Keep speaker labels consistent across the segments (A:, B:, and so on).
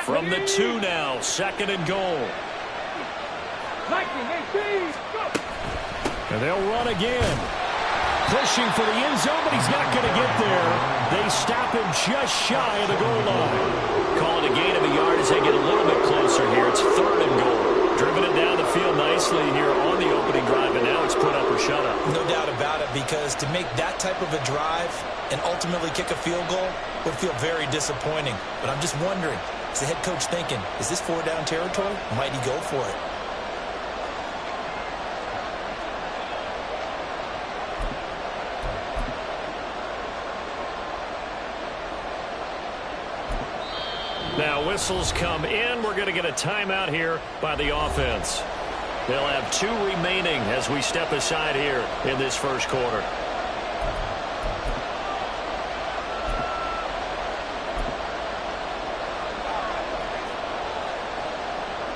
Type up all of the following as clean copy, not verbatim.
A: From the 2 now, 2nd and goal. And they'll run again. Pushing for the end zone, but he's not going to get there. They stop him just shy of the goal line. Call it a gain of a yard as they get a little bit closer here. It's 3rd and goal. Driven it down the field nicely here on the opening drive, and now it's put up or shut up.
B: No doubt about it, because to make that type of a drive and ultimately kick a field goal would feel very disappointing. But I'm just wondering, is the head coach thinking, is this 4-down territory? Might he go for it?
A: Now whistles come in. We're going to get a timeout here by the offense. They'll have 2 remaining as we step aside here in this first quarter.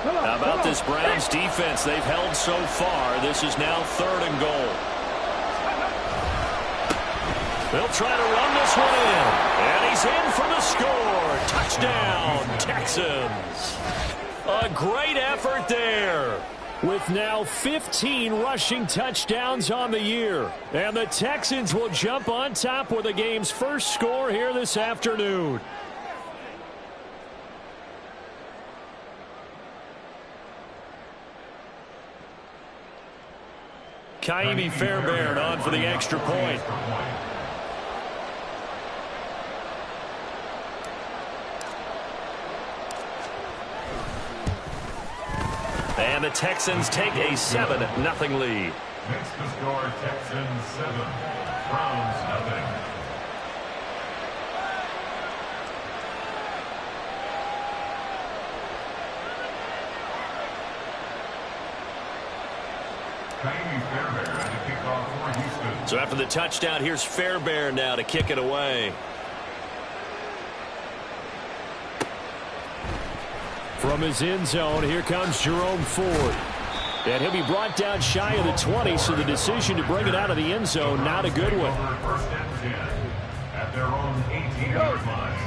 A: How about this Browns defense they've held so far? This is now 3rd and goal. They'll try to run this one in. And he's in for the score. Touchdown, Texans. A great effort there. With now 15 rushing touchdowns on the year. And the Texans will jump on top with the game's first score here this afternoon. Ka'imi Fairbairn on for the extra point. And the Texans take a 7-0 lead.
C: Next to score, Texans 7, Browns 0.
A: So after the touchdown, here's Fairbairn now to kick it away. From his end zone, here comes Jerome Ford. And he'll be brought down shy of the 20, so the decision to bring it out of the end zone, not a good one.
C: First and 10 at their own 18-yard line.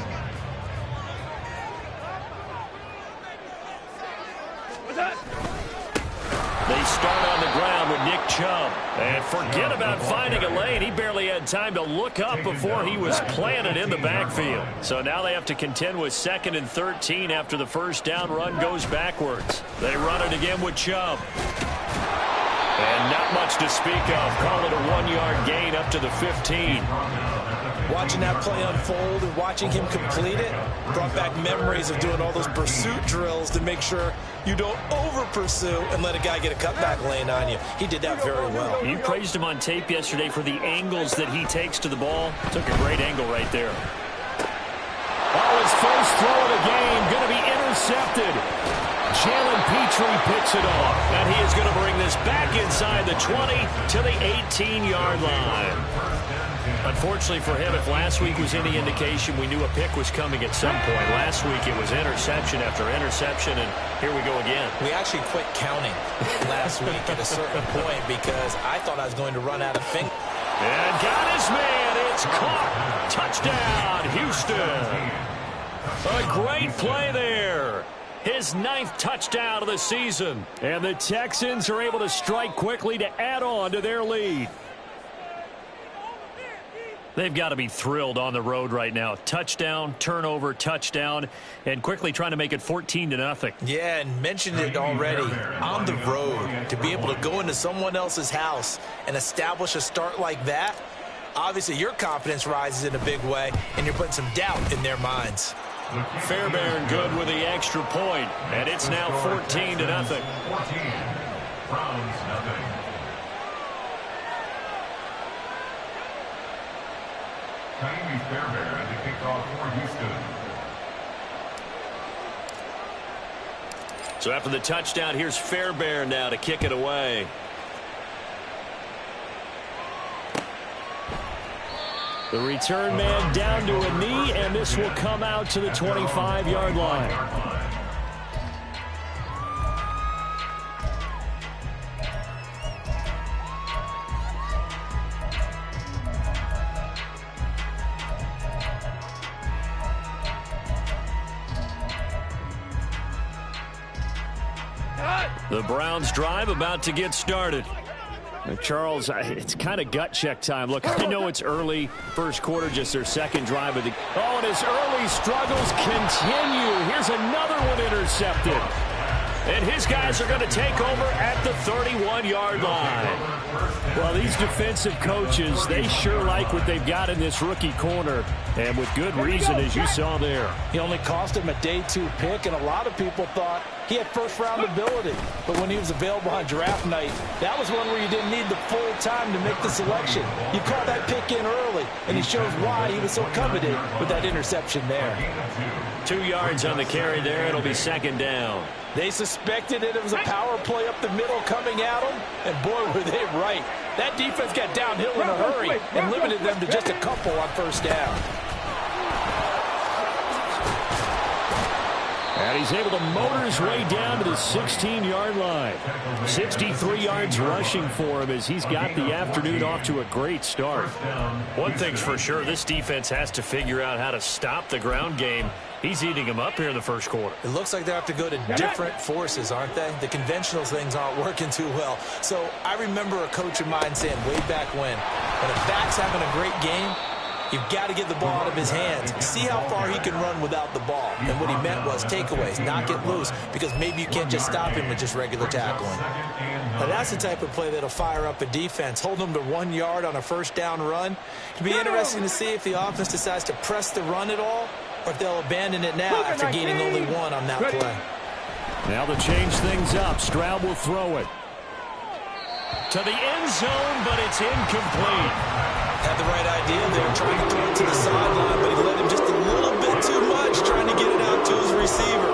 A: They start on the ground with Nick Chubb. And forget about finding a lane. He barely had time to look up before he was planted in the backfield. So now they have to contend with 2nd and 13 after the first down run goes backwards. They run it again with Chubb. And not much to speak of. Call it a 1-yard gain up to the 15.
B: Watching that play unfold and watching him complete it brought back memories of doing all those pursuit drills to make sure you don't over-pursue and let a guy get a cutback lane on you. He did that very well.
A: You praised him on tape yesterday for the angles that he takes to the ball. Took a great angle right there. Oh, his first throw of the game going to be intercepted. Jalen Petrie picks it off, and he is going to bring this back inside the 20 to the 18-yard line. Unfortunately for him, if last week was any indication, we knew a pick was coming at some point. Last week it was interception after interception, and here we go again.
B: We actually quit counting last week at a certain point because I thought I was going to run out of fingers.
A: And got his man. It's caught. Touchdown, Houston. A great play there. His 9th touchdown of the season. And the Texans are able to strike quickly to add on to their lead. They've got to be thrilled on the road right now. Touchdown, turnover, touchdown, and quickly trying to make it 14-0.
B: Yeah, and mentioned it already. On the road, to be able to go into someone else's house and establish a start like that, obviously your confidence rises in a big way, and you're putting some doubt in their minds.
A: Fairbairn good with the extra point, and it's now 14-0.
C: 14, Browns 0. Ka'imi Fairbairn to kick off for Houston.
A: So after the touchdown, here's Fairbairn now to kick it away. The return man down to a knee, and this will come out to the 25-yard line. The Browns drive about to get started. Now, Charles, it's kind of gut check time. Look, I know it's early, first quarter, just their second drive of the... Oh, and his early struggles continue. Here's another one intercepted. And his guys are going to take over at the 31-yard line. Well, these defensive coaches, they sure like what they've got in this rookie corner, and with good reason, as you saw there.
B: He only cost him a day 2 pick, and a lot of people thought he had first-round ability. But when he was available on draft night, that was one where you didn't need the full time to make the selection. You caught that pick in early, and he shows why he was so coveted with that interception there.
A: 2 yards on the carry there. It'll be second down.
B: They suspected it was a power play up the middle coming at them, and boy, were they right. That defense got downhill in a hurry and limited them to just a couple on first down.
A: And he's able to motor his way down to the 16-yard line. 63 yards rushing for him as he's got the afternoon off to a great start. One thing's for sure, this defense has to figure out how to stop the ground game. He's eating them up here in the first quarter.
B: It looks like they have to go to different forces, aren't they? The conventional things aren't working too well. So I remember a coach of mine saying way back when a back's having a great game, you've got to get the ball out of his hands. See how far he can run without the ball. And what he meant was takeaways, knock it loose, because maybe you can't just stop him with just regular tackling. Now that's the type of play that'll fire up a defense. Hold them to 1 yard on a first down run. It'll be interesting to see if the offense decides to press the run at all, or if they'll abandon it now after gaining only 1 on that play.
A: Now to change things up, Stroud will throw it to the end zone, but it's incomplete.
B: Had the right idea there, trying to throw it to the sideline, but he led him just a little bit too much, trying to get it out to his receiver.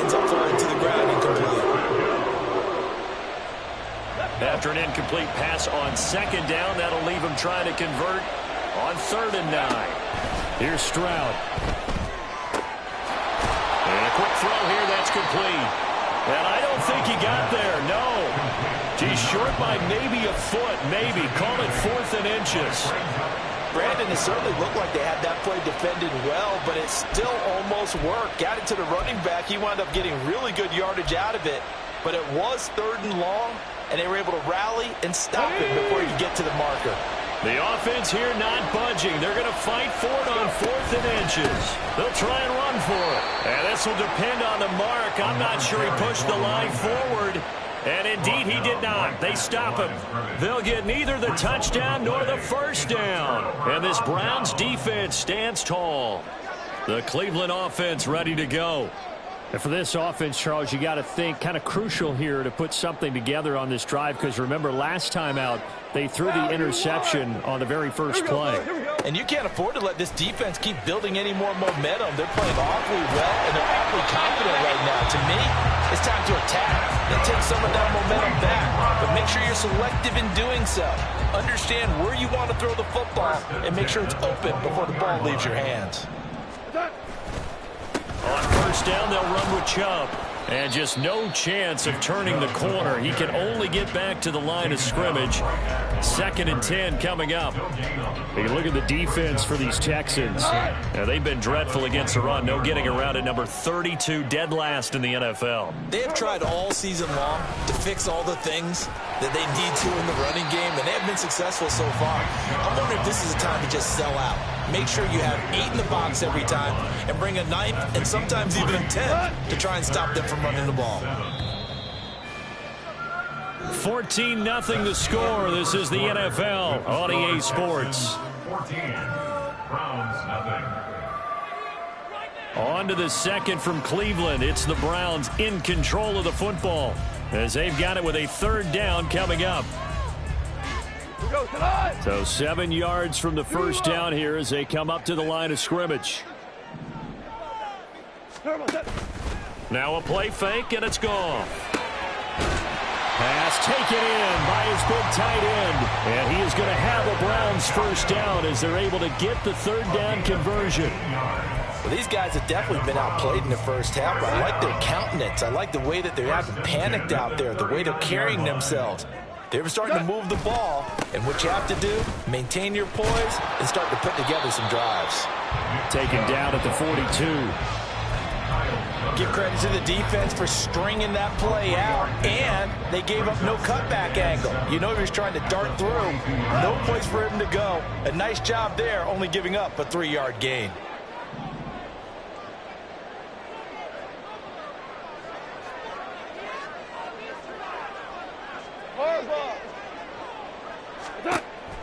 B: Ends up falling to the ground, incomplete.
A: After an incomplete pass on second down, that'll leave him trying to convert on 3rd and 9. Here's Stroud. And a quick throw here, that's complete. And I don't think he got there, no. He's short by maybe a foot, maybe. Call it 4th and inches.
B: Brandon, it certainly looked like they had that play defended well, but it still almost worked. Got it to the running back. He wound up getting really good yardage out of it, but it was 3rd and long, and they were able to rally and stop it before he could get to the marker.
A: The offense here not budging. They're going to fight for it on 4th and inches. They'll try and run for it. And this will depend on the mark. I'm not sure he pushed the line forward. And indeed, he did not. They stop him. They'll get neither the touchdown nor the first down. And this Browns defense stands tall. The Cleveland offense ready to go. And for this offense, Charles, you got to think kind of crucial here to put something together on this drive, because remember, last time out, they threw the interception on the very first play.
B: And you can't afford to let this defense keep building any more momentum. They're playing awfully well, and they're awfully confident right now. To me, it's time to attack and take some of that momentum back. But make sure you're selective in doing so. Understand where you want to throw the football and make sure it's open before the ball leaves your hands.
A: On first down, they'll run with Chubb. And just no chance of turning the corner. He can only get back to the line of scrimmage. 2nd and 10 coming up. Hey, look at the defense for these Texans. Now, they've been dreadful against the run. No getting around at number 32, dead last in the NFL.
B: They have tried all season long to fix all the things that they need to in the running game, and they have been successful so far. I'm wondering if this is a time to just sell out. Make sure you have 8 in the box every time and bring a 9th and sometimes even a 10th to try and stop them from running the ball.
A: 14-0 the score. This is the NFL on EA Sports.
C: 14. Browns nothing.
A: On to the second from Cleveland. It's the Browns in control of the football as they've got it with a 3rd down coming up. So 7 yards from the first down here as they come up to the line of scrimmage. Now a play fake, and it's gone. Pass taken in by his big tight end. And he is going to have a Browns first down as they're able to get the 3rd down conversion.
B: Well, these guys have definitely been outplayed in the first half. I like their countenance. I like the way that they haven't panicked out there, the way they're carrying themselves. They're starting to move the ball, and what you have to do, maintain your poise and start to put together some drives.
A: Taken down at the 42.
B: Give credit to the defense for stringing that play out, and they gave up no cutback angle. You know he was trying to dart through. No place for him to go. A nice job there, only giving up a 3-yard gain.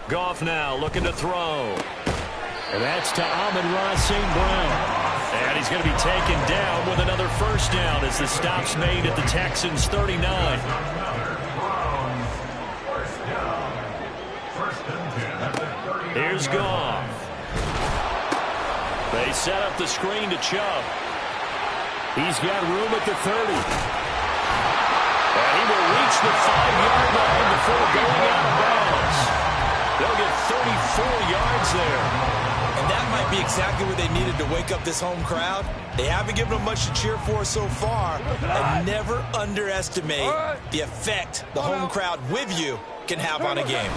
A: Goff now looking to throw. And that's to Amon-Ra St. Brown. And he's going to be taken down with another first down as the stop's made at the Texans' 39. Here's Goff. They set up the screen to Chubb. He's got room at the 30. And he will reach the 5-yard line before going out of bounds. They'll get 34 yards there.
B: And that might be exactly what they needed to wake up this home crowd. They haven't given them much to cheer for so far. And never underestimate the effect the home crowd with you can have on a game.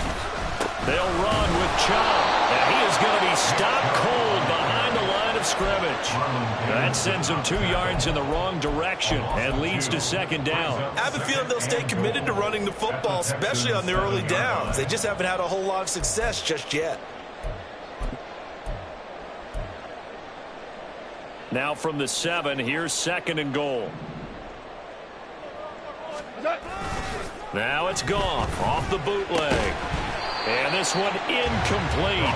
A: They'll run with Chubb. And he is going to be stopped cold behind the line of scrimmage. That sends him 2 yards in the wrong direction and leads to second down.
B: I have a feeling they'll stay committed to running the football, especially on their early downs. They just haven't had a whole lot of success just yet.
A: Now from the 7, here's second and goal. Now it's Goff off the bootleg. And this one incomplete.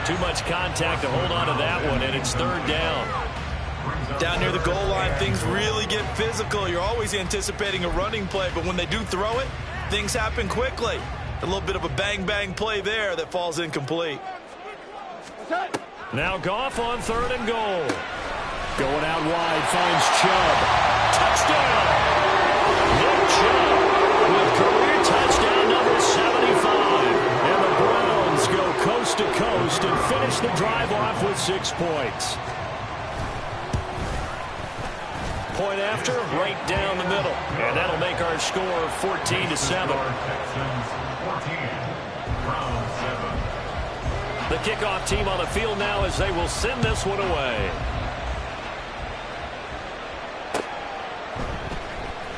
A: Too much contact to hold on to that one, and it's third down.
B: Down near the goal line, things really get physical. You're always anticipating a running play, but when they do throw it, things happen quickly. A little bit of a bang-bang play there that falls incomplete.
A: Now Goff on third and goal. Going out wide, finds Chubb. Touchdown! Nick Chubb with career touchdown number 75. And the Browns go coast to coast and finish the drive off with 6 points. Point after, right down the middle. And that'll make our score 14-7. The kickoff team on the field now as they will send this one away.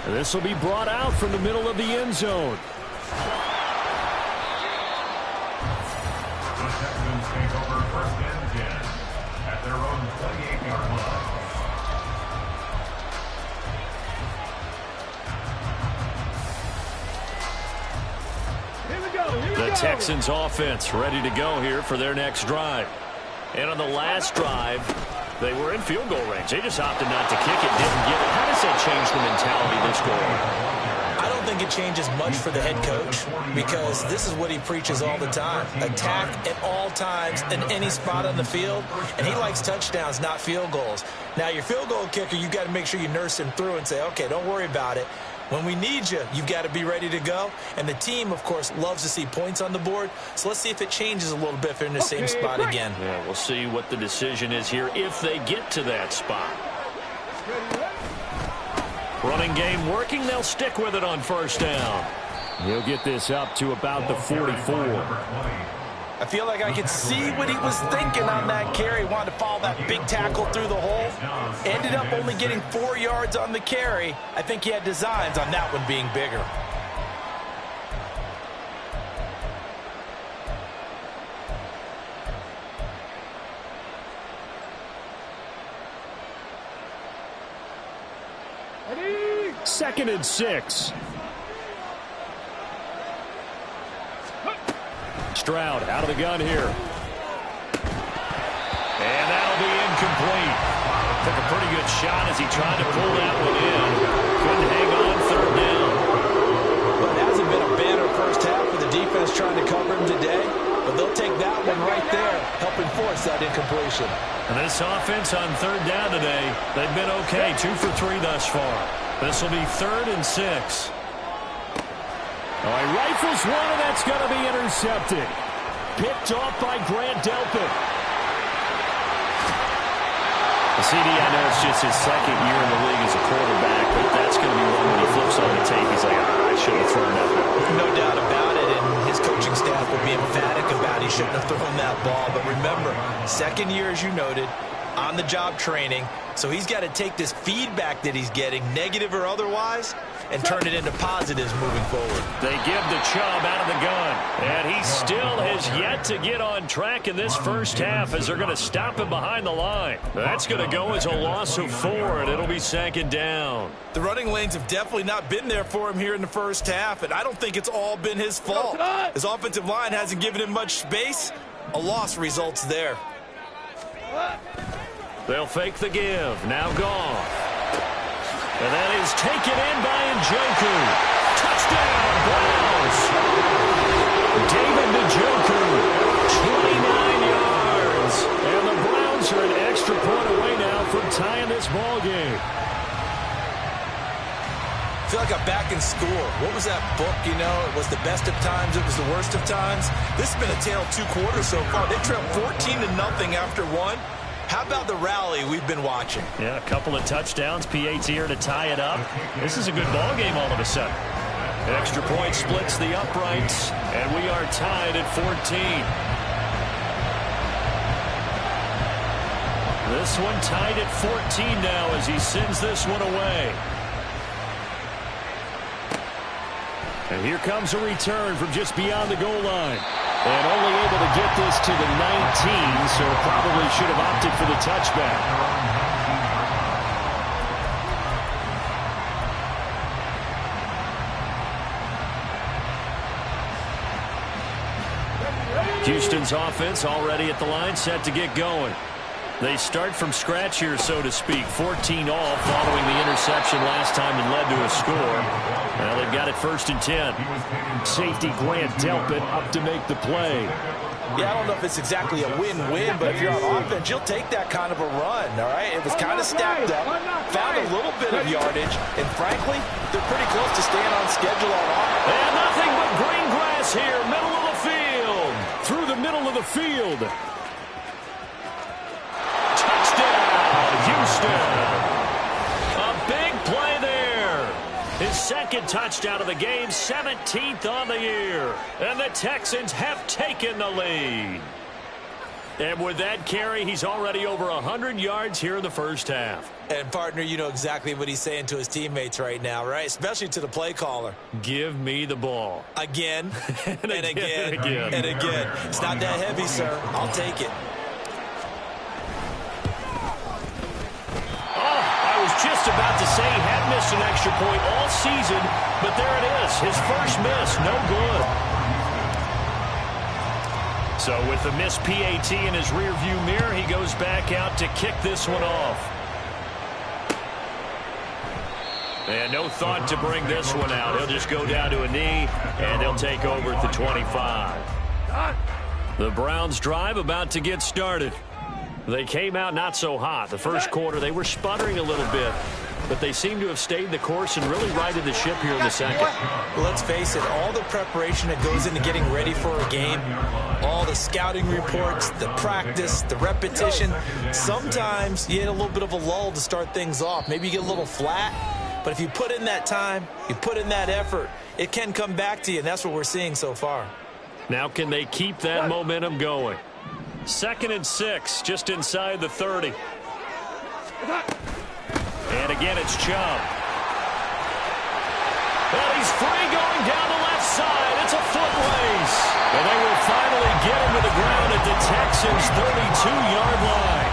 A: And this will be brought out from the middle of the end zone.
C: The Texans take over first and 10 at their own 28-yard line.
A: The Texans offense ready to go here for their next drive. And on the last drive, they were in field goal range. They just opted not to kick it, didn't get it. How does that change the mentality this goal?
B: I don't think it changes much for the head coach because this is what he preaches all the time. Attack at all times in any spot on the field, and he likes touchdowns, not field goals. Now, your field goal kicker, you've got to make sure you nurse him through and say, okay, don't worry about it. When we need you, you've got to be ready to go. And the team, of course, loves to see points on the board. So let's see if it changes a little bit if they're in the same spot again.
A: Yeah, we'll see what the decision is here if they get to that spot. Running game working. They'll stick with it on first down. He'll get this up to about the 44.
B: I feel like I could see what he was thinking on that carry. Wanted to follow that big tackle through the hole. Ended up only getting 4 yards on the carry. I think he had designs on that one being bigger.
A: Second and 6. Stroud out of the gun here. And that'll be incomplete. Took a pretty good shot as he tried to pull that one in. Couldn't hang on third down.
B: Well, it hasn't been a banner first half for the defense trying to cover him today, but they'll take that one right there, helping force that incompletion.
A: And this offense on third down today, they've been okay, 2 for 3 thus far. This will be third and 6. All right, rifles one, and that's going to be intercepted. Picked off by Grant Delpit. The CD, I know it's just his second year in the league as a quarterback, but that's going to be one when he flips on the tape. He's like, I shouldn't have thrown that ball.
B: No doubt about it, and his coaching staff will be emphatic about he shouldn't have thrown that ball. But remember, second year, as you noted, on-the-job training. So he's got to take this feedback that he's getting, negative or otherwise, and turn it into positives moving forward.
A: They give the Chubb out of the gun, and he still has yet to get on track in this first half as they're going to stop him behind the line. That's going to go as a loss of 4, and it'll be 2nd down.
B: The running lanes have definitely not been there for him here in the first half, and I don't think it's all been his fault. His offensive line hasn't given him much space. A loss results there.
A: They'll fake the give. Now Goff. And that is taken in by Njoku. Touchdown, Browns. David Njoku, 29 yards. And the Browns are an extra point away now from tying this ball game.
B: I feel like I'm back in school. What was that book, you know? It was the best of times. It was the worst of times. This has been a tale of 2 quarters so far. They trailed 14-0 after 1. How about the rally we've been watching?
A: Yeah, a couple of touchdowns. PAT here to tie it up. This is a good ball game all of a sudden. An extra point splits the uprights, and we are tied at 14. This one tied at 14 now as he sends this one away. And here comes a return from just beyond the goal line. And only able to get this to the 19, so probably should have opted for the touchback. Houston's offense already at the line, set to get going. They start from scratch here, so to speak. 14 all following the interception last time that led to a score. Well, they've got it 1st and 10. Safety Grant Delpit up to make the play.
B: Yeah, I don't know if it's exactly a win-win, but if you're on offense, you'll take that kind of a run, all right? It was kind of stacked up, found a little bit of yardage, and frankly, they're pretty close to staying on schedule on offense.
A: And nothing but green grass here, middle of the field. Through the middle of the field. Houston. A big play there. His 2nd touchdown of the game, 17th on the year. And the Texans have taken the lead. And with that carry, he's already over 100 yards here in the first half.
B: And, partner, you know exactly what he's saying to his teammates right now, right? Especially to the play caller.
A: Give me the ball.
B: Again, and again,
A: and again.
B: and again. It's not that heavy, sir. I'll take it.
A: Just about to say he had missed an extra point all season, but there it is. His first miss, no good. So with the missed PAT in his rearview mirror, he goes back out to kick this one off. And no thought to bring this one out. He'll just go down to a knee, and they'll take over at the 25. The Browns drive about to get started. They came out not so hot. The first quarter, they were sputtering a little bit, but they seem to have stayed the course and really righted the ship here in the second.
B: Well, let's face it, all the preparation that goes into getting ready for a game, all the scouting reports, the practice, the repetition, sometimes you get a little bit of a lull to start things off. Maybe you get a little flat, but if you put in that time, you put in that effort, it can come back to you, and that's what we're seeing so far.
A: Now can they keep that momentum going? 2nd and 6, just inside the 30. And again, it's Chubb. Well, he's free going down the left side. It's a foot race. And they will finally get him to the ground at the Texans' 32-yard line.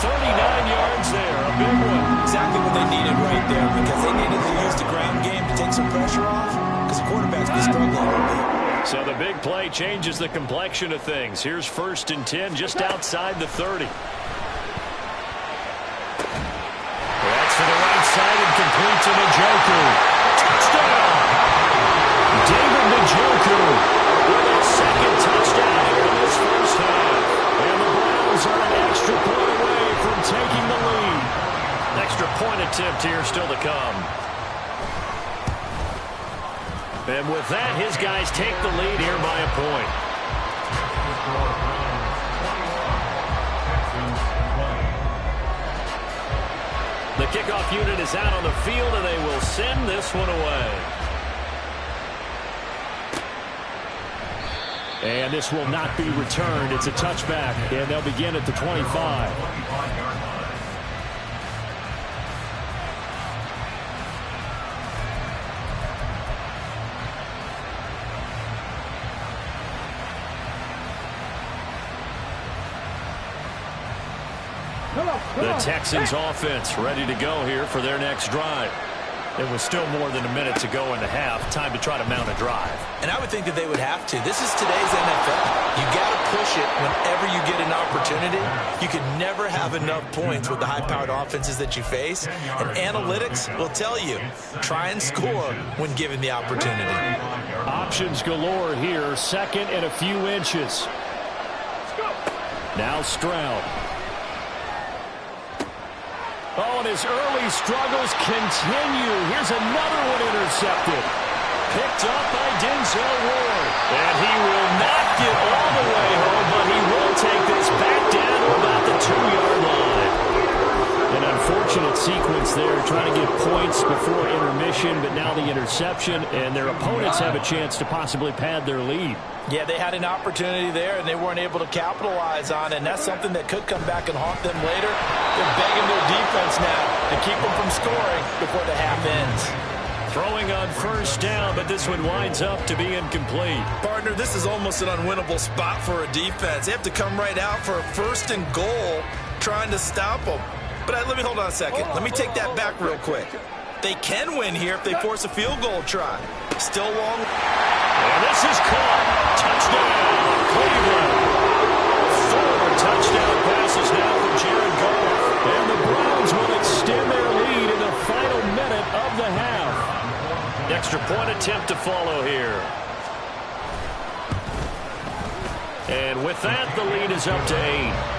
A: 39 yards there, a big one.
B: Exactly what they needed right there, because they needed to use the ground game to take some pressure off, because the quarterback's been struggling a little bit.
A: So the big play changes the complexion of things. Here's 1st and 10 just outside the 30. That's to the right side and complete to Njoku. Touchdown! David Njoku with his 2nd touchdown here in this first half. And the Browns are an extra point away from taking the lead. Extra point attempt here still to come. And with that, his guys take the lead here by a point. The kickoff unit is out on the field, and they will send this one away. And this will not be returned. It's a touchback, and they'll begin at the 25. The Texans offense ready to go here for their next drive. There was still more than a minute to go in the half. Time to try to mount a drive.
B: And I would think that they would have to. This is today's NFL. You got to push it whenever you get an opportunity. You can never have enough points with the high-powered offenses that you face. And analytics will tell you, try and score when given the opportunity.
A: Options galore here. Second and a few inches. Now Stroud. Oh, and his early struggles continue. Here's another one intercepted. Picked up by Denzel Ward. And he will not get all the way home, but he will take this back down to about the 2-yard line. An unfortunate sequence there, trying to get points before intermission, but now the interception, and their opponents have a chance to possibly pad their lead.
B: Yeah, they had an opportunity there, and they weren't able to capitalize on it, and that's something that could come back and haunt them later. They're begging their defense now to keep them from scoring before the half ends.
A: Throwing on first down, but this one winds up to be incomplete.
B: Partner, this is almost an unwinnable spot for a defense. They have to come right out for a first and goal trying to stop them. But let me hold on a second. Let me take that back real quick. They can win here if they force a field goal try. Still long.
A: And this is caught. Touchdown, Cleveland. 4 touchdown passes now for Jared Goff. And the Browns will extend their lead in the final minute of the half. Extra point attempt to follow here. And with that, the lead is up to 8.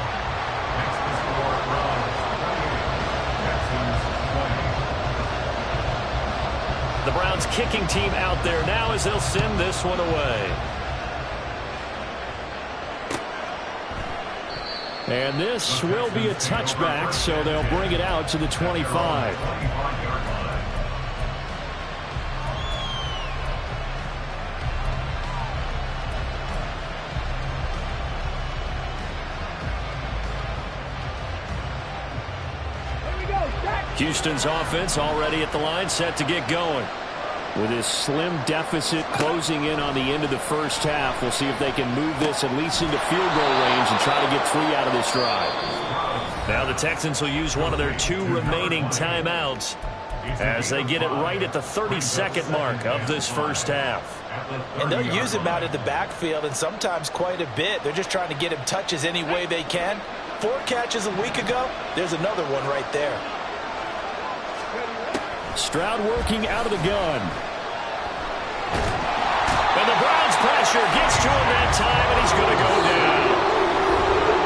A: The Browns kicking team out there now as they'll send this one away. And this will be a touchback, so they'll bring it out to the 25. Houston's offense already at the line, set to get going. With his slim deficit closing in on the end of the first half, we'll see if they can move this at least into field goal range and try to get 3 out of this drive. Now the Texans will use one of their 2 remaining timeouts as they get it right at the 32nd mark of this first half.
B: And they'll use him out of the backfield, and sometimes quite a bit. They're just trying to get him touches any way they can. 4 catches a week ago, there's another one right there.
A: Stroud working out of the gun. And the Browns pressure gets to him that time, and he's going to go down.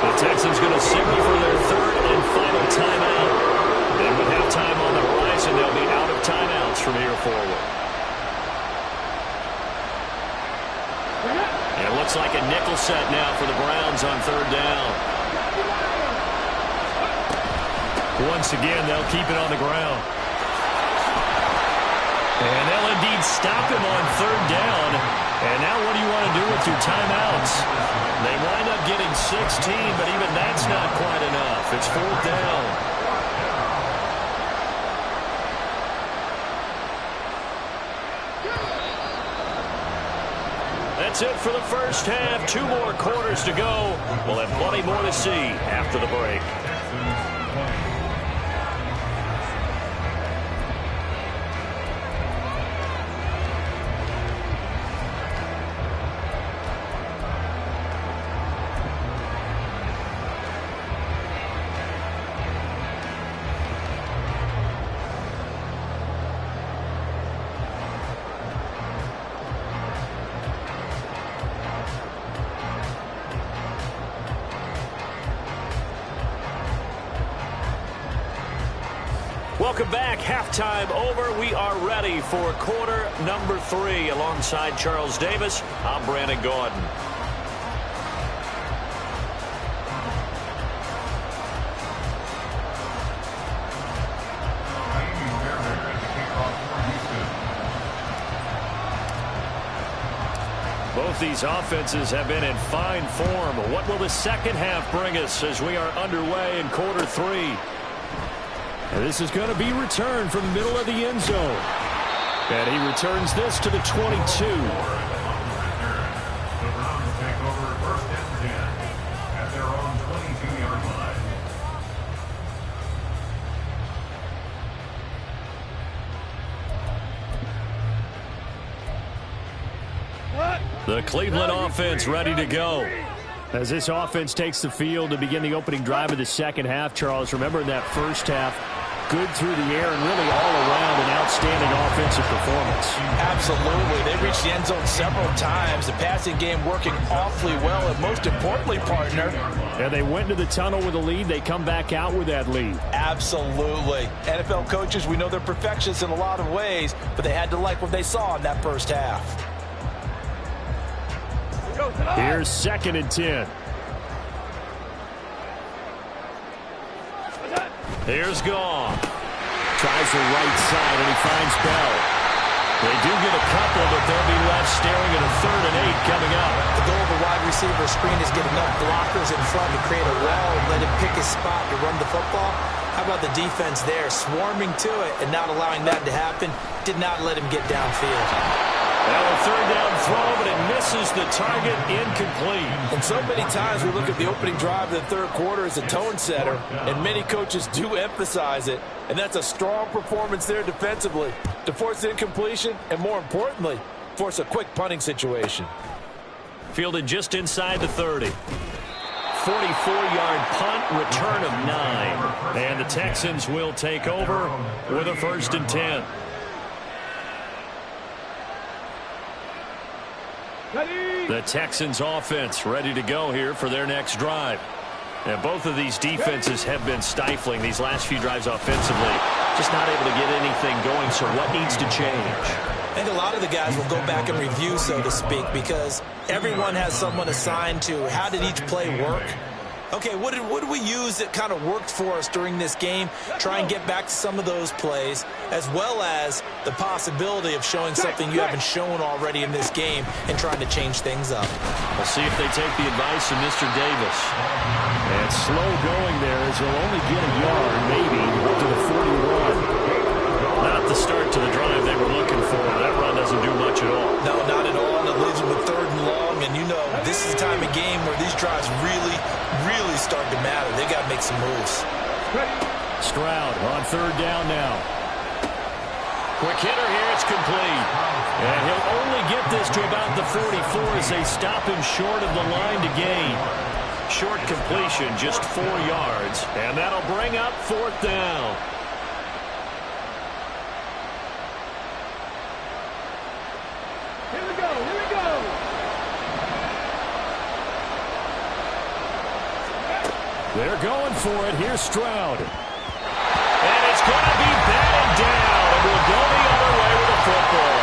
A: The Texans going to signal for their 3rd and final timeout. And with halftime on the horizon, they'll be out of timeouts from here forward. And it looks like a nickel set now for the Browns on 3rd down. Once again, they'll keep it on the ground. And they'll indeed stop him on 3rd down. And now what do you want to do with your timeouts? They wind up getting 16, but even that's not quite enough. It's 4th down. That's it for the first half. 2 more quarters to go. We'll have plenty more to see after the break. Welcome back. Halftime over. We are ready for quarter number 3. Alongside Charles Davis, I'm Brandon Gaudin. Both these offenses have been in fine form. What will the second half bring us as we are underway in quarter 3? And this is going to be returned from the middle of the end zone. And he returns this to the 22.
C: The Browns take over first and 10 at their own 22-yard line.
A: The Cleveland offense ready to go. As this offense takes the field to begin the opening drive of the second half, Charles, remember in that first half, good through the air and really all around an outstanding offensive performance.
B: Absolutely. They reached the end zone several times. The passing game working awfully well, and most importantly, partner.
A: And they went into the tunnel with a lead. They come back out with that lead.
B: Absolutely. NFL coaches, we know they're perfectionists in a lot of ways, but they had to like what they saw in that first half.
A: Here's 2nd and 10. Here's Goff. Tries the right side, and he finds Bell. They do get a couple, but they'll be left staring at a 3rd and 8 coming up.
B: The goal of the wide receiver screen is get enough blockers in front to create a wall and let him pick his spot to run the football. How about the defense there, swarming to it and not allowing that to happen? Did not let him get downfield.
A: Now a 3rd down throw, but it misses the target, incomplete.
B: And so many times we look at the opening drive of the third quarter as a tone setter, and many coaches do emphasize it, and that's a strong performance there defensively to force incompletion and, more importantly, force a quick punting situation.
A: Fielded just inside the 30. 44-yard punt, return of 9. And the Texans will take over with a 1st and 10. The Texans offense ready to go here for their next drive. And both of these defenses have been stifling these last few drives offensively. Just not able to get anything going, so what needs to change?
B: I think a lot of the guys will go back and review, so to speak, because everyone has someone assigned to how did each play work. Okay, what did we use that kind of worked for us during this game? Try and get back to some of those plays, as well as the possibility of showing something you haven't shown already in this game and trying to change things up.
A: We'll see if they take the advice of Mr. Davis. And slow going there as he'll only get a yard, maybe, up to the 41. Not the start to the drive they were looking for. That run doesn't do much at all.
B: No, not at all. And it leaves them with 3rd and long. And you know, this is the time of game where these drives really start to matter. They got to make some moves.
A: Stroud on 3rd down now. Quick hitter here. It's complete. And he'll only get this to about the 44 as they stop him short of the line to gain. Short completion, just 4 yards. And that'll bring up 4th down.
D: Here we go.
A: They're going for it. Here's Stroud. And it's going to be batted down. And we'll go the other way with the football.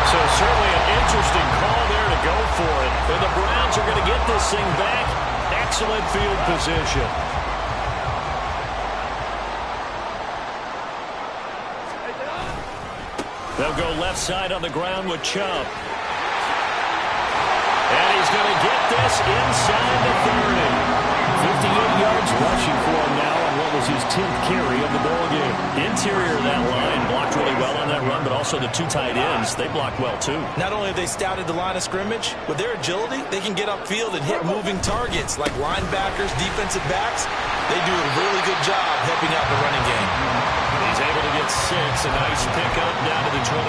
A: So certainly an interesting call there to go for it. And the Browns are going to get this thing back. Excellent field position. They'll go left side on the ground with Chubb. And he's going to get this inside the 30. 58 yards rushing for him now on what was his 10th carry of the ball game. Interior of that line blocked really well on that run, but also the 2 tight ends, they blocked well too.
B: Not only have they scouted the line of scrimmage, with their agility, they can get upfield and hit moving targets like linebackers, defensive backs. They do a really good job helping out the running game.
A: He's able to get 6, a nice pickup down to the 21.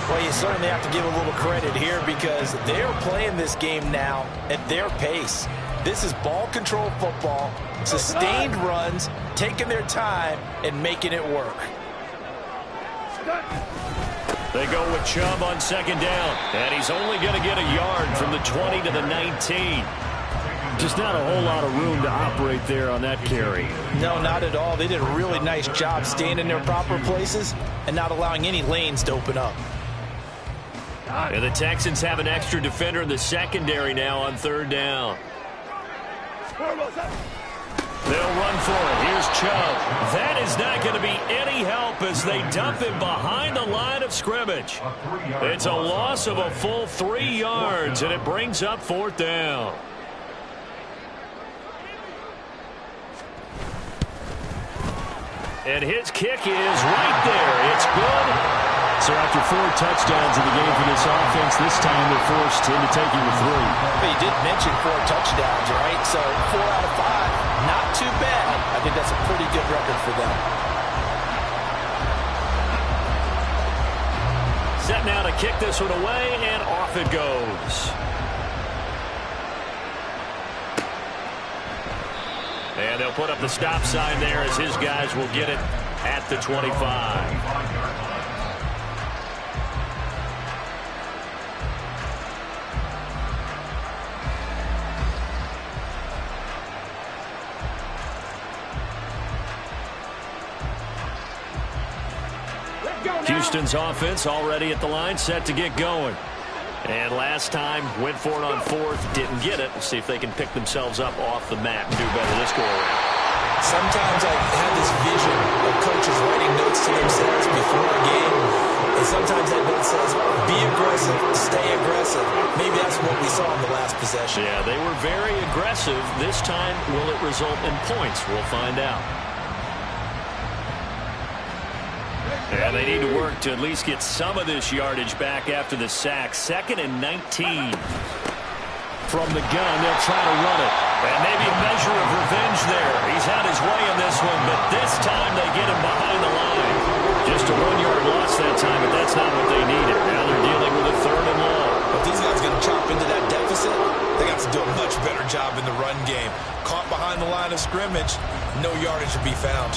B: Well, you certainly have to give a little credit here because they're playing this game now at their pace. This is ball control football, sustained runs, taking their time, and making it work.
A: They go with Chubb on 2nd down, and he's only going to get a yard from the 20 to the 19. Just not a whole lot of room to operate there on that carry.
B: No, not at all. They did a really nice job staying in their proper places and not allowing any lanes to open up.
A: And the Texans have an extra defender in the secondary now on 3rd down. They'll run for it. Here's Chubb. That is not going to be any help as they dump him behind the line of scrimmage. It's a loss of a full 3 yards, and it brings up 4th down. And his kick is right there. It's good.
E: So after 4 touchdowns in the game for this offense, this time they're forced into taking the 3.
B: But you did mention 4 touchdowns, right? So 4 out of 5, not too bad. I think that's a pretty good record for them.
A: Set now to kick this one away, and off it goes. And they'll put up the stop sign there as his guys will get it at the 25. Houston's offense already at the line, set to get going. And last time, went for it on 4th, didn't get it. We'll see if they can pick themselves up off the mat and do better this go-around.
B: Sometimes I have this vision of coaches writing notes to themselves before a game. And sometimes that note says, be aggressive, stay aggressive. Maybe that's what we saw in the last possession.
A: Yeah, they were very aggressive. This time, will it result in points? We'll find out. And they need to work to at least get some of this yardage back after the sack. 2nd and 19. From the gun, they'll try to run it. And maybe a measure of revenge there. He's had his way in this one, but this time they get him behind the line. Just a 1-yard loss that time, but that's not what they needed. Now they're dealing with a 3rd and long.
B: But these guys going to chop into that deficit. They got to do a much better job in the run game. Caught behind the line of scrimmage, no yardage to be found.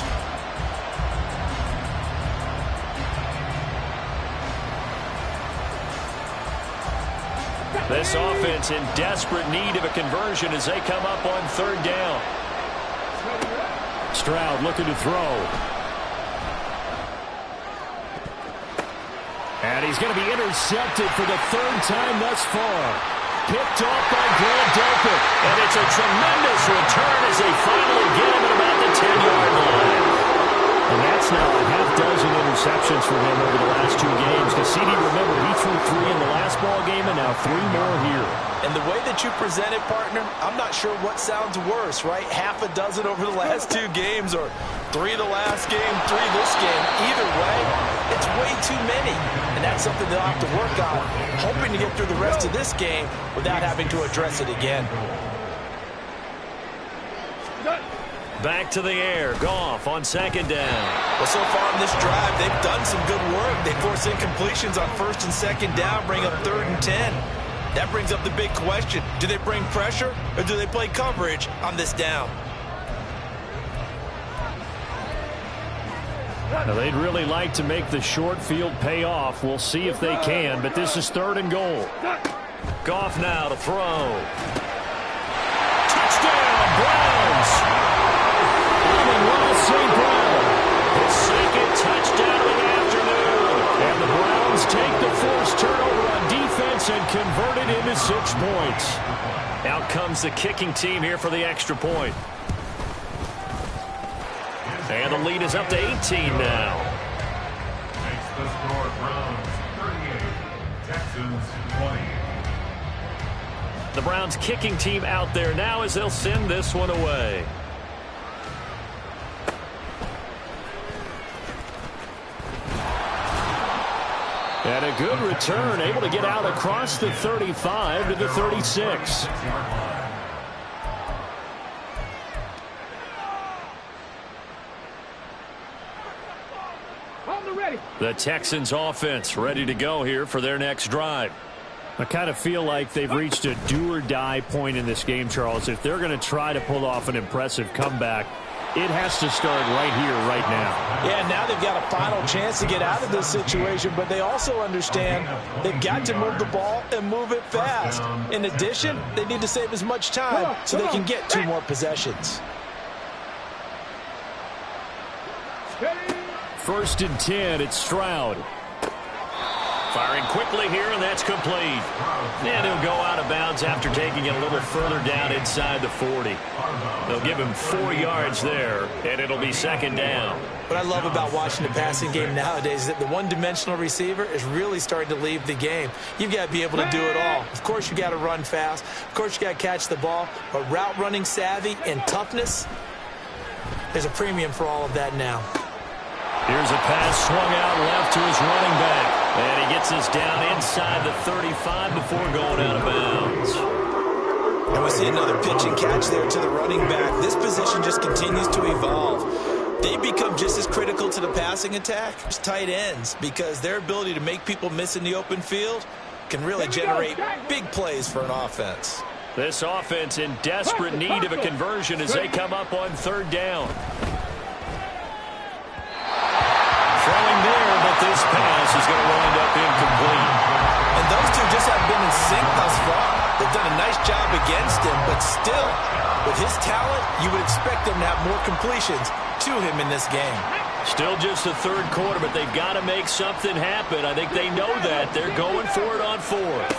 A: This offense in desperate need of a conversion as they come up on 3rd down.
E: Stroud looking to throw.
A: And he's going to be intercepted for the 3rd time thus far. Picked off by Grant Delpit. And it's a tremendous return as they finally get him at about the 10-yard line.
E: And that's now a half-dozen interceptions for him over the last 2 games. Because CD, remember, he threw 3 in the last ball game and now 3 more here.
B: And the way that you present it, partner, I'm not sure what sounds worse, right? Half a dozen over the last 2 games or 3 the last game, 3 this game. Either way, it's way too many. And that's something they'll have to work on, hoping to get through the rest of this game without having to address it again.
A: Back to the air. Goff on 2nd down.
B: Well, so far in this drive, they've done some good work. They force incompletions on 1st and 2nd down, bring up 3rd and 10. That brings up the big question. Do they bring pressure or do they play coverage on this down?
E: Now, they'd really like to make the short field pay off. We'll see if they can, but this is 3rd and goal.
A: Goff now to throw. Touchdown, Browns! St. Brown, his 2nd touchdown of the afternoon. And the Browns take the forced turnover on defense and convert it into 6 points. Out comes the kicking team here for the extra point. And the lead is up to 18 now.
C: Makes the score Browns 38, Texans 20.
A: The Browns kicking team out there now as they'll send this one away. And a good return, able to get out across the 35 to the 36. The Texans offense ready to go here for their next drive.
E: I kind of feel like they've reached a do-or-die point in this game, Charles. If they're going to try to pull off an impressive comeback, it has to start right here, right now.
B: Yeah, now they've got a final chance to get out of this situation, but they also understand they've got to move the ball and move it fast. In addition, they need to save as much time so they can get 2 more possessions.
E: 1st and 10, it's Stroud. Firing quickly here, and that's complete. And he'll go out of bounds after taking it a little further down inside the 40. They'll give him 4 yards there, and it'll be second down.
B: What I love about watching the passing game nowadays is that the one-dimensional receiver is really starting to leave the game. You've got to be able to do it all. Of course, you got to run fast. Of course, you got to catch the ball. But route running savvy and toughness, there's a premium for all of that now.
E: Here's a pass swung out left to his running back. And he gets us down inside the 35 before going out of bounds.
B: And we see another pitch and catch there to the running back. This position just continues to evolve. They become just as critical to the passing attack as tight ends because their ability to make people miss in the open field can really generate big plays for an offense.
E: This offense in desperate need of a conversion as they come up on third down. Throwing there, but this pass is going to wind up incomplete.
B: And those two just have been in sync thus far. They've done a nice job against him, but still, with his talent, you would expect them to have more completions to him in this game.
E: Still just the third quarter, but they've got to make something happen. I think they know that. They're going for it on fourth.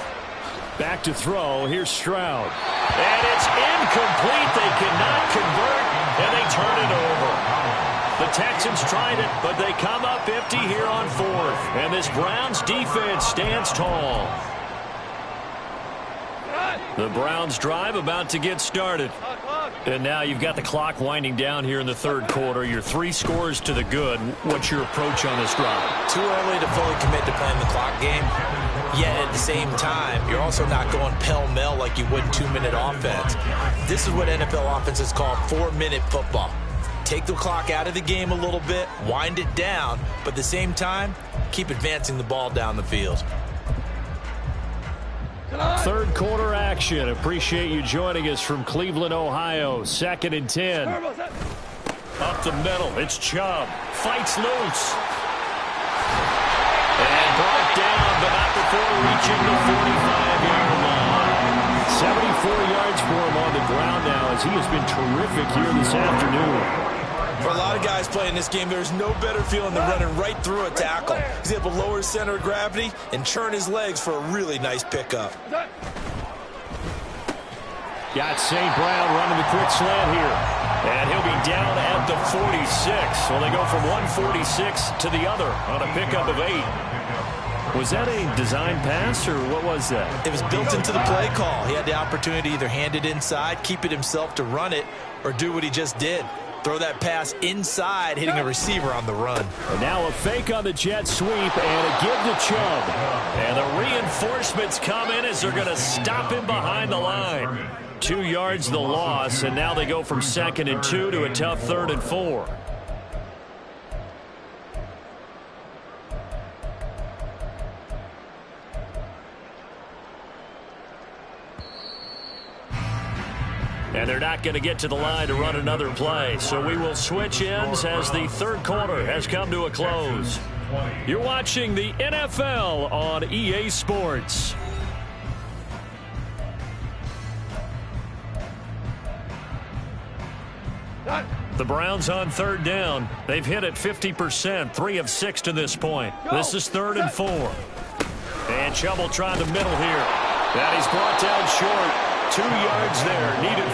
E: Back to throw. Here's Stroud. And it's incomplete. They cannot convert, and they turn it over. The Texans tried it, but they come up empty here on fourth. And this Browns defense stands tall. The Browns drive about to get started. And now you've got the clock winding down here in the third quarter. You're 3 scores to the good. What's your approach on this drive?
B: Too early to fully commit to playing the clock game. Yet at the same time, you're also not going pell-mell like you would 2-minute offense. This is what NFL offenses call 4-minute football. Take the clock out of the game a little bit, wind it down, but at the same time, keep advancing the ball down the field.
E: Third quarter action. Appreciate you joining us from Cleveland, Ohio. 2nd and 10. Up the middle. It's Chubb. Fights loose. And brought down, but not before reaching the 45-yard line. 74 yards for him on the ground now as he has been terrific here this afternoon.
B: For a lot of guys playing this game, there's no better feeling than running right through a tackle. He's able to lower his center of gravity and churn his legs for a really nice pickup.
E: Got St. Brown running the quick slant here. And he'll be down at the 46. Well, they go from 146 to the other on a pickup of 8. Was that a design pass, or what was that?
B: It was built into the play call. He had the opportunity to either hand it inside, keep it himself to run it, or do what he just did. Throw that pass inside, hitting a receiver on the run.
E: And now a fake on the jet sweep and a give to Chubb. And the reinforcements come in as they're going to stop him behind the line. 2 yards the loss, and now they go from 2nd and 2 to a tough 3rd and 4. And they're not going to get to the line to run another play. So we will switch ends as the third quarter has come to a close. You're watching the NFL on EA Sports. The Browns on third down. They've hit it 50%, 3 of 6 to this point. This is 3rd and 4. And Chubb will try the middle here. That he's brought down short. 2 yards there, needed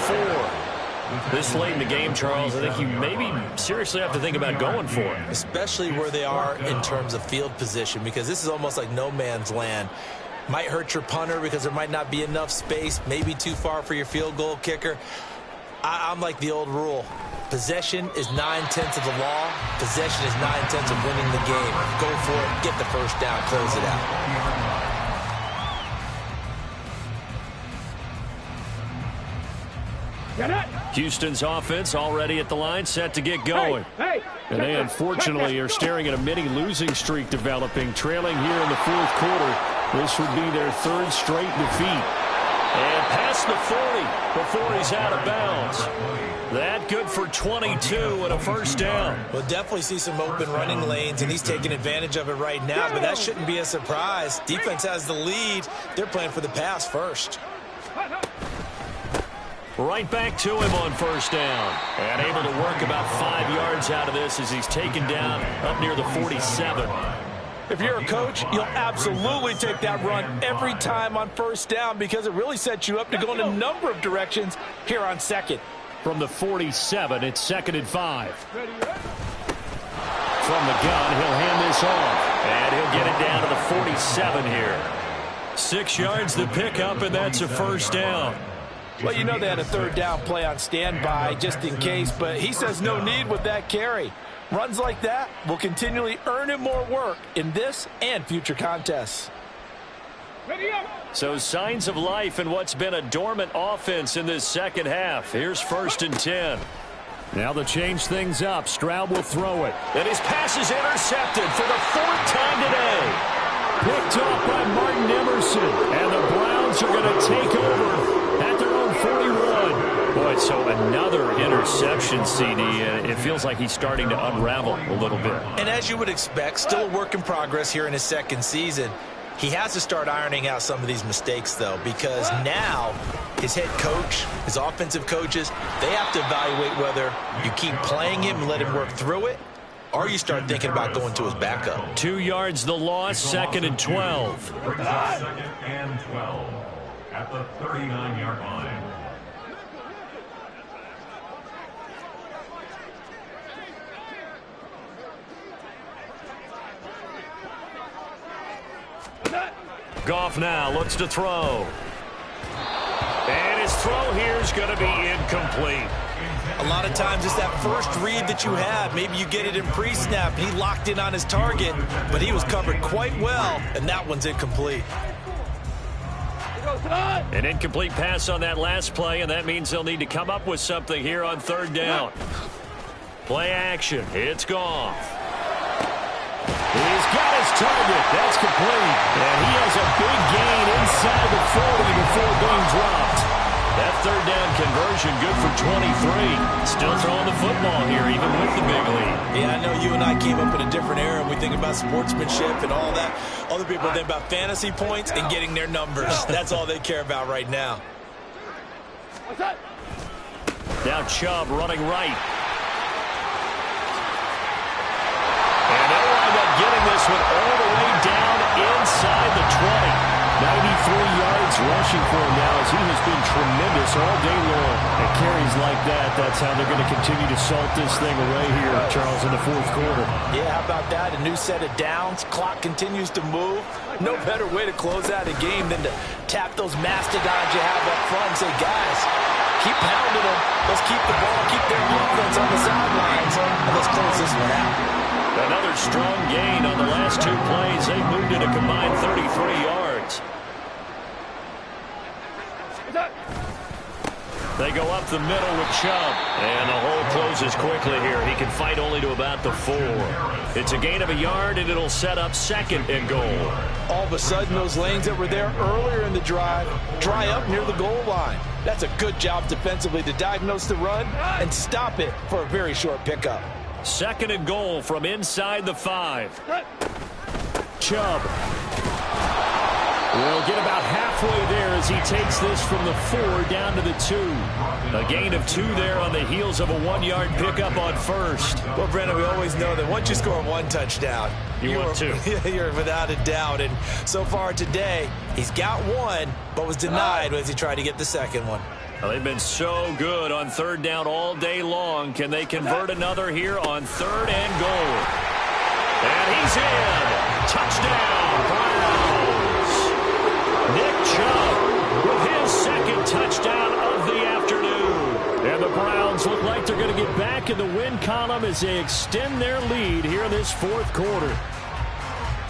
E: 4. This late in the game, Charles, I think you maybe seriously have to think about going for it.
B: Especially where they are in terms of field position, because this is almost like no man's land. Might hurt your punter because there might not be enough space, maybe too far for your field goal kicker. I'm like the old rule. Possession is 9/10 of the law. Possession is 9/10 of winning the game. Go for it, get the first down, close it out.
E: Houston's offense already at the line, set to get going. And they unfortunately are staring at a mini losing streak developing, trailing here in the 4th quarter. This would be their 3rd straight defeat. And past the 40 before he's out of bounds. That good for 22 and a first down.
B: We'll definitely see some open running lanes, and he's taking advantage of it right now, but that shouldn't be a surprise. Defense has the lead. They're playing for the pass first.
E: Right back to him on first down. And able to work about 5 yards out of this as he's taken down up near the 47.
B: If you're a coach, you'll absolutely take that run every time on first down because it really sets you up to go in a number of directions here on second.
A: From the 47, it's 2nd and 5. From the gun, he'll hand this off. And he'll get it down to the 47 here. 6 yards to pick up, and that's a first down.
B: Well, you know they had a 3rd down play on standby just in case, but he says no need with that carry. Runs like that will continually earn him more work in this and future contests.
E: So signs of life in what's been a dormant offense in this second half. Here's 1st and 10.
A: Now to change things up, Stroud will throw it.
E: And his pass is intercepted for the 4th time today.
A: Picked off by Martin Emerson. And the Browns are going to take over at their own 41.
E: Boy, so another interception, CD. It feels like he's starting to unravel a little bit.
B: And as you would expect, still a work in progress here in his 2nd season. He has to start ironing out some of these mistakes, though, because now his head coach, his offensive coaches, they have to evaluate whether you keep playing him and let him work through it, or you start thinking about going to his backup.
E: 2 yards the loss, 2nd and 12.
C: 2nd and 12 at the 39-yard line.
E: Goff now looks to throw. And his throw here is going to be incomplete.
B: A lot of times it's that first read that you have. Maybe you get it in pre-snap. He locked in on his target, but he was covered quite well, and that one's incomplete.
E: An incomplete pass on that last play, and that means they'll need to come up with something here on 3rd down. Play action. It's Goff.
A: He's got his target. That's complete. And he has a big gain inside the 40 before being dropped.
E: That 3rd down conversion good for 23. Still throwing the football here, even with the big lead.
B: Yeah, I know you and I came up in a different era. We think about sportsmanship and all that. Other people think about fantasy points and getting their numbers. That's all they care about right now.
E: Now Chubb running right. And they'll wind up getting this one all the way down inside the 20.
A: 93 yards rushing for him now as he has been tremendous all day long. And carries like that, that's how they're going to continue to salt this thing away here, Charles, in the 4th quarter.
B: Yeah, how about that? A new set of downs. Clock continues to move. No better way to close out a game than to tap those mastodons you have up front and say, guys, keep pounding them. Let's keep the ball, keep their offense on the sidelines, and let's close this one out.
E: Another strong gain on the last 2 plays. They moved it a combined 33 yards. They go up the middle with Chubb. And the hole closes quickly here. He can fight only to about the 4. It's a gain of a yard, and it'll set up 2nd and goal.
B: All of a sudden, those lanes that were there earlier in the drive dry up near the goal line. That's a good job defensively to diagnose the run and stop it for a very short pickup.
E: 2nd and goal from inside the 5.
A: Chubb will get about halfway there as he takes this from the 4 down to the 2. A gain of 2 there on the heels of a 1-yard pickup on 1st.
B: Well, Brendan, we always know that once you score 1 touchdown,
E: you're 2.
B: You're without a doubt. And so far today, he's got 1, but was denied as he tried to get the 2nd one.
E: Well, they've been so good on 3rd down all day long. Can they convert another here on 3rd and goal? And he's in. Touchdown, Browns. Nick Chubb with his 2nd touchdown of the afternoon. And the Browns look like they're going to get back in the win column as they extend their lead here in this 4th quarter.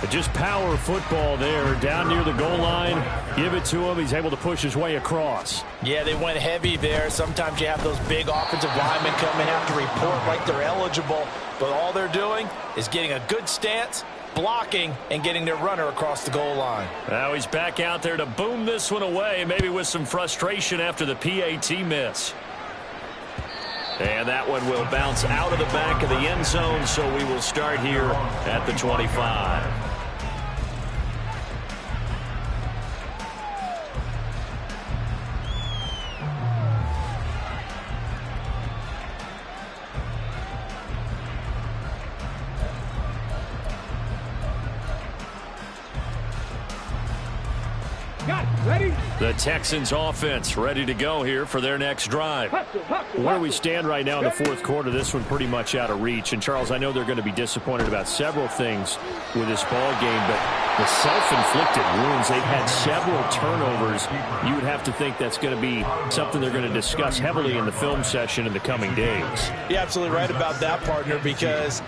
E: But just power football there down near the goal line. Give it to him. He's able to push his way across.
B: Yeah, they went heavy there. Sometimes you have those big offensive linemen come and have to report like they're eligible. But all they're doing is getting a good stance, blocking, and getting their runner across the goal line.
E: Now he's back out there to boom this one away, maybe with some frustration after the PAT miss. And that one will bounce out of the back of the end zone, so we will start here at the 25.
D: Ready?
E: The Texans offense ready to go here for their next drive.
A: Where we stand right now in the fourth quarter, this one pretty much out of reach. And, Charles, I know they're going to be disappointed about several things with this ball game, but the self-inflicted wounds, they've had several turnovers. You would have to think that's going to be something they're going to discuss heavily in the film session in the coming days.
B: You're absolutely right about that, partner, because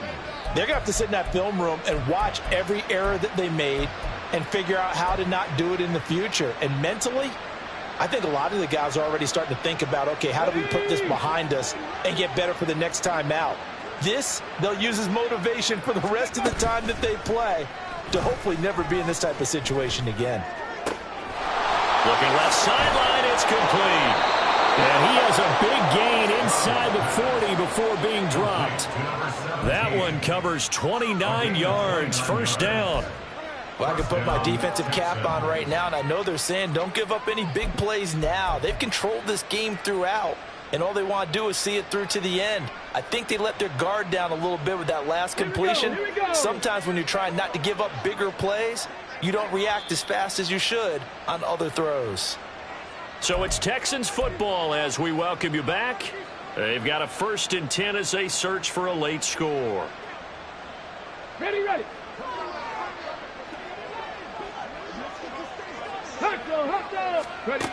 B: they're going to have to sit in that film room and watch every error that they made and figure out how to not do it in the future. And mentally, I think a lot of the guys are already starting to think about, okay, how do we put this behind us and get better for the next time out? This, they'll use as motivation for the rest of the time that they play to hopefully never be in this type of situation again.
E: Looking left sideline, it's complete.
A: And he has a big gain inside the 40 before being dropped.
E: That one covers 29 yards, first down.
B: Well, I can put my defensive cap on right now, and I know they're saying don't give up any big plays now. They've controlled this game throughout, and all they want to do is see it through to the end. I think they let their guard down a little bit with that last completion. Sometimes when you're trying not to give up bigger plays, you don't react as fast as you should on other throws.
E: So it's Texans football as we welcome you back. They've got a 1st and 10 as they search for a late score.
D: Ready, ready. Ready.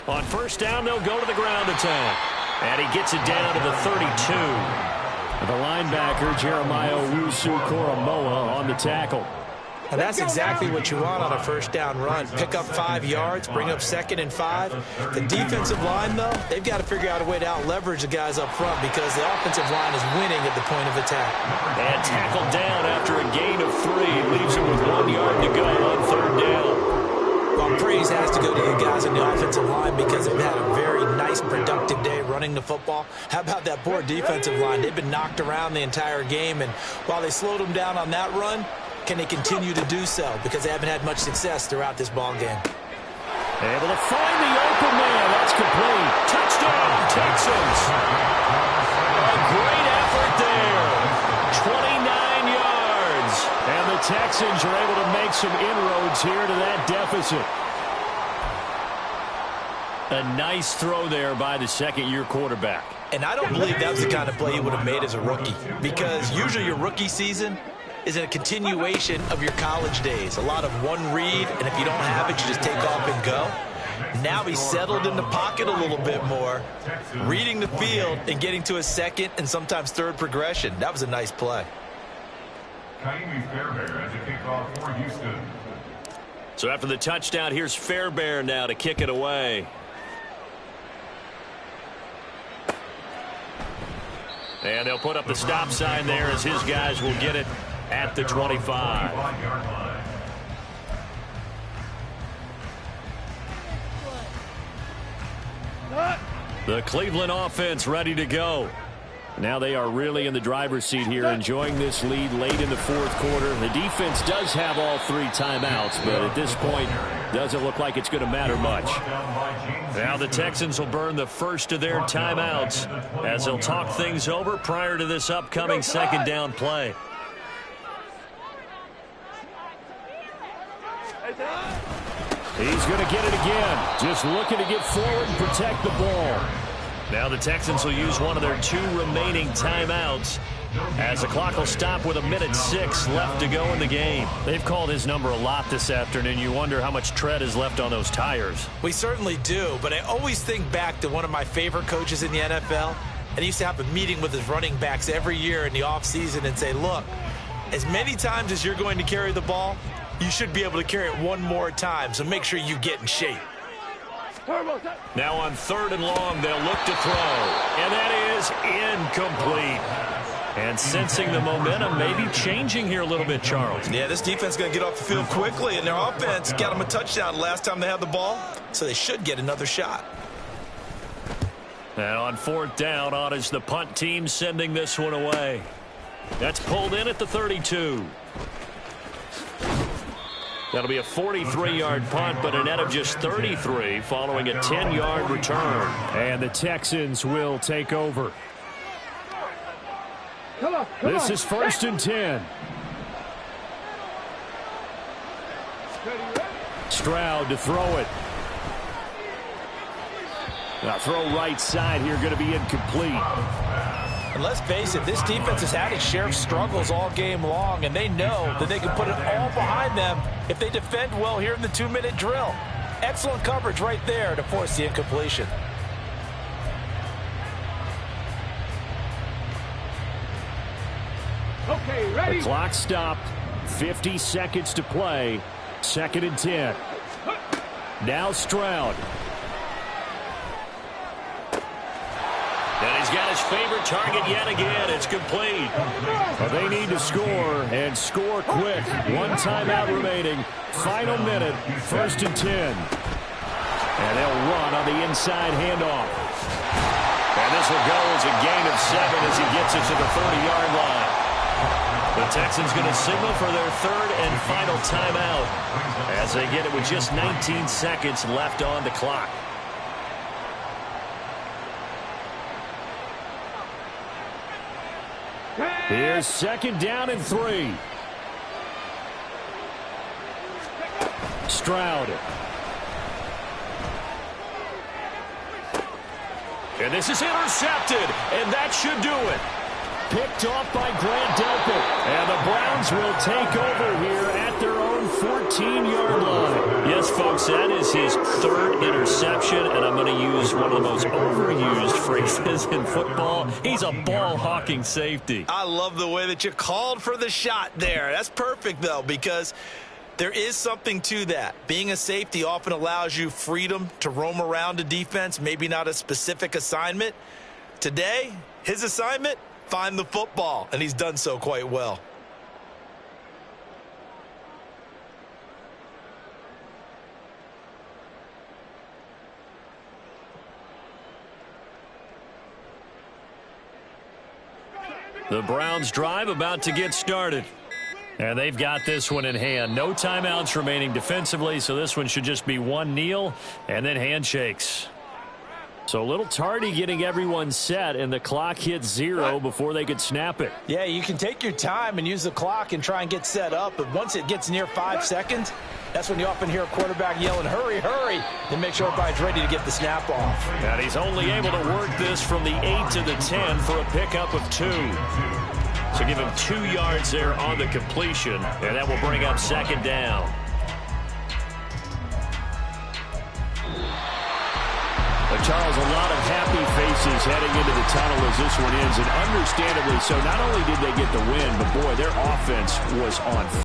E: On first down, they'll go to the ground attack. And he gets it down to the 32.
A: The linebacker, Jeremiah Owusu-Koramoah, on the tackle.
B: And that's exactly what you want on a first down run. Pick up 5 yards, bring up 2nd and 5. The defensive line, though, they've got to figure out a way to out-leverage the guys up front because the offensive line is winning at the point of attack.
E: And tackled down after a gain of 3. Leaves him with 1 yard to go on 3rd down.
B: Well, praise has to go to the guys on the offensive line because they've had a very nice, productive day running the football. How about that poor defensive line? They've been knocked around the entire game, and while they slowed them down on that run, can they continue to do so? Because they haven't had much success throughout this ball game.
A: Able to find the open man. That's complete.
E: Touchdown, Texans. A great effort there. 29 yards.
A: And the Texans are able to make some inroads here to that deficit.
E: A nice throw there by the second-year quarterback.
B: And I don't believe that's the kind of play he would have made as a rookie because usually your rookie season is a continuation of your college days. A lot of one read, and if you don't have it, you just take off and go. Now he's settled in the pocket a little bit more, reading the field and getting to a second and sometimes third progression. That was a nice play.
C: Kaimi Fairbairn as a kickoff for Houston.
E: So after the touchdown, here's Fairbairn now to kick it away. And they'll put up the stop sign there as his guys will get it at the 25. The Cleveland offense ready to go. Now they are really in the driver's seat here, enjoying this lead late in the fourth quarter. The defense does have all 3 timeouts, but at this point, doesn't look like it's going to matter much. Now the Texans will burn the first of their timeouts as they'll talk things over prior to this upcoming second down play.
A: He's going to get it again. Just looking to get forward and protect the ball.
E: Now the Texans will use one of their 2 remaining timeouts as the clock will stop with 1:06 left to go in the game.
A: They've called his number a lot this afternoon. You wonder how much tread is left on those tires.
B: We certainly do, but I always think back to one of my favorite coaches in the NFL, and he used to have a meeting with his running backs every year in the offseason and say, look, as many times as you're going to carry the ball, you should be able to carry it one more time, so make sure you get in shape.
E: Now on 3rd and long, they'll look to throw. And that is incomplete. And sensing the momentum maybe changing here a little bit, Charles.
B: Yeah, this defense is going to get off the field quickly, and their offense got them a touchdown last time they had the ball, so they should get another shot.
E: And on 4th down, on is the punt team sending this one away. That's pulled in at the 32. That'll be a 43-yard punt, but a net of just 33 following a 10-yard return.
A: And the Texans will take over. This is 1st and 10. Stroud to throw it. Now throw right side here, going to be incomplete.
B: And let's face it, this defense has had its share of struggles all game long, and they know that they can put it all behind them if they defend well here in the 2-minute drill. Excellent coverage right there to force the incompletion.
D: Okay, ready.
A: The clock stopped. 50 seconds to play. 2nd and 10. Now Stroud.
E: And he's got his favorite target yet again. It's complete.
A: Well, they need to score, and score quick. 1 timeout remaining. Final minute, 1st and 10. And they'll run on the inside handoff.
E: And this will go as a gain of 7 as he gets it to the 30-yard line. The Texans going to signal for their 3rd and final timeout as they get it with just 19 seconds left on the clock.
A: Here's 2nd down and 3. Stroud.
E: And this is intercepted, and that should do it.
A: Picked off by Grant Delpit. And the Browns will take over here at their own 14-yard line.
E: Yes, folks, that is his 3rd interception, and I'm going to use one of the most overused phrases in football. He's a ball-hawking safety.
B: I love the way that you called for the shot there. That's perfect, though, because there is something to that. Being a safety often allows you freedom to roam around a defense, maybe not a specific assignment. Today, his assignment, find the football, and he's done so quite well.
E: The Browns drive about to get started. And they've got this one in hand. No timeouts remaining defensively, so this one should just be 1 kneel and then handshakes. So a little tardy getting everyone set, and the clock hit 0 before they could snap it.
B: Yeah, you can take your time and use the clock and try and get set up, but once it gets near 5 seconds, that's when you often hear a quarterback yelling, hurry, hurry, and make sure everybody's ready to get the snap off.
E: And he's only able to work this from the 8 to the 10 for a pickup of 2. So give him 2 yards there on the completion, and that will bring up 2nd down.
A: Charles, a lot of happy faces heading into the tunnel as this one ends, and understandably so. Not only did they get the win, but boy, their offense was on fire.